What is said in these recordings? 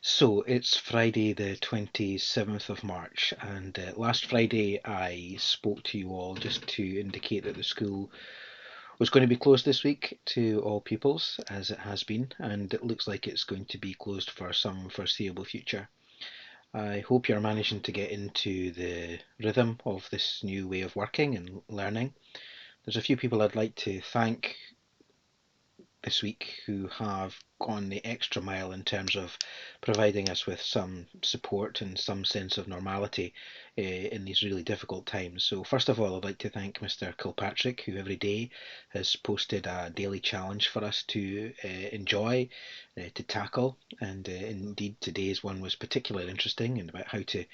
So it's Friday, the 27th of March, and last Friday I spoke to you all just to indicate that the school was going to be closed this week to all pupils, as it has been, and it looks like it's going to be closed for some foreseeable future. I hope you're managing to get into the rhythm of this new way of working and learning. There's a few people I'd like to thank this week who have gone the extra mile in terms of providing us with some support and some sense of normality in these really difficult times. So, first of all, I'd like to thank Mr. Kilpatrick, who every day has posted a daily challenge for us to enjoy, to tackle, and indeed today's one was particularly interesting and about how to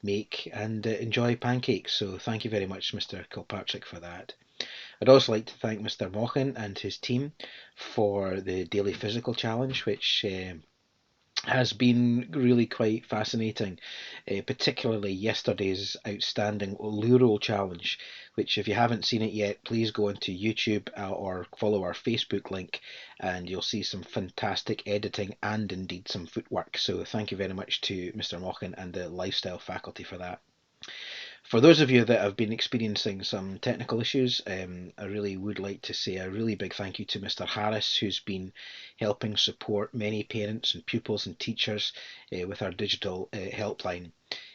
make and enjoy pancakes. So, thank you very much, Mr. Kilpatrick, for that. I'd also like to thank Mr. Mochan and his team for the daily physical challenge, which has been really quite fascinating, particularly yesterday's outstanding Luro challenge, which, if you haven't seen it yet, please go onto YouTube or follow our Facebook link and you'll see some fantastic editing and indeed some footwork. So, thank you very much to Mr. Mochan and the lifestyle faculty for that. For those of you that have been experiencing some technical issues, I really would like to say a really big thank you to Mr. Harris, who's been helping support many parents and pupils and teachers with our digital helpline.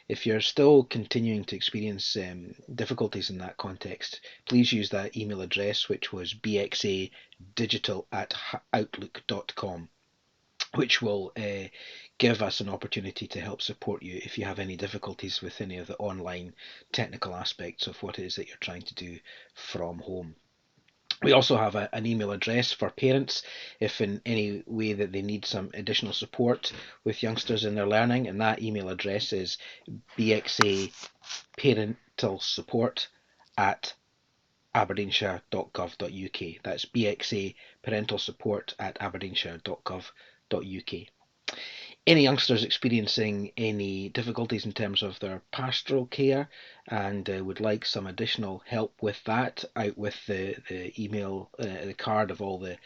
If you're still continuing to experience difficulties in that context, please use that email address, which was bxadigital@outlook.com, which will give us an opportunity to help support you if you have any difficulties with any of the online technical aspects of what it is that you're trying to do from home. We also have an email address for parents if in any way that they need some additional support with youngsters in their learning, and that email address is BXA parental support at aberdeenshire.gov.uk. That's BXA parental support at aberdeenshire.gov.uk. Any youngsters experiencing any difficulties in terms of their pastoral care and would like some additional help with that, out with the email, the card of all the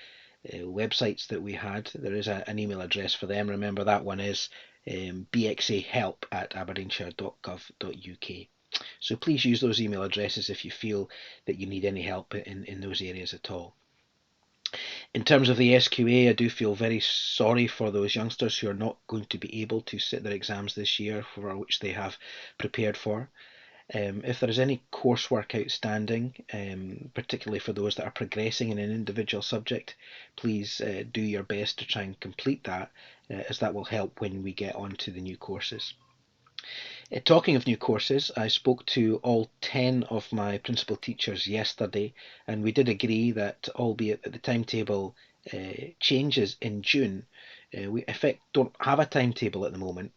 websites that we had, there is an email address for them. Remember, that one is bxahelp at aberdeenshire.gov.uk. So please use those email addresses if you feel that you need any help in those areas at all. In terms of the SQA, I do feel very sorry for those youngsters who are not going to be able to sit their exams this year, for which they have prepared for. If there is any coursework outstanding, particularly for those that are progressing in an individual subject, please do your best to try and complete that, as that will help when we get on to the new courses. Talking of new courses, I spoke to all 10 of my principal teachers yesterday, and we did agree that, albeit that the timetable changes in June, we in fact don't have a timetable at the moment,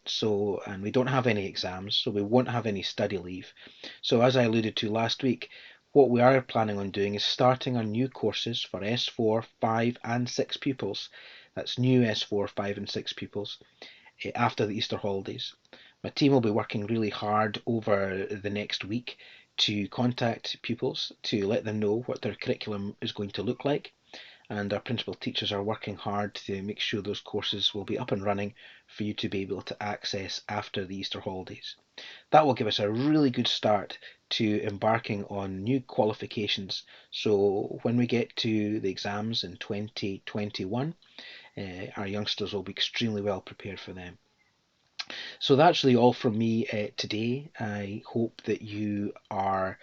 and we don't have any exams, so we won't have any study leave. So, as I alluded to last week, what we are planning on doing is starting on new courses for S4, 5 and 6 pupils. That's new S4, 5 and 6 pupils after the Easter holidays. My team will be working really hard over the next week to contact pupils to let them know what their curriculum is going to look like, and our principal teachers are working hard to make sure those courses will be up and running for you to be able to access after the Easter holidays. That will give us a really good start to embarking on new qualifications. So when we get to the exams in 2021, our youngsters will be extremely well prepared for them. So that's really all from me today. I hope that you are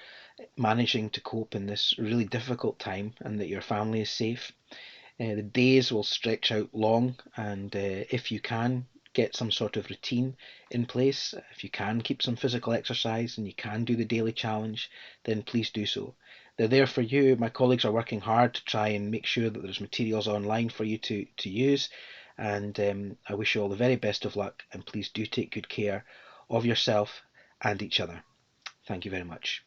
managing to cope in this really difficult time and that your family is safe. The days will stretch out long, and if you can, get some sort of routine in place. If you can keep some physical exercise and you can do the daily challenge, then please do so. They're there for you. My colleagues are working hard to try and make sure that there's materials online for you to use. And I wish you all the very best of luck. And please do take good care of yourself and each other. Thank you very much.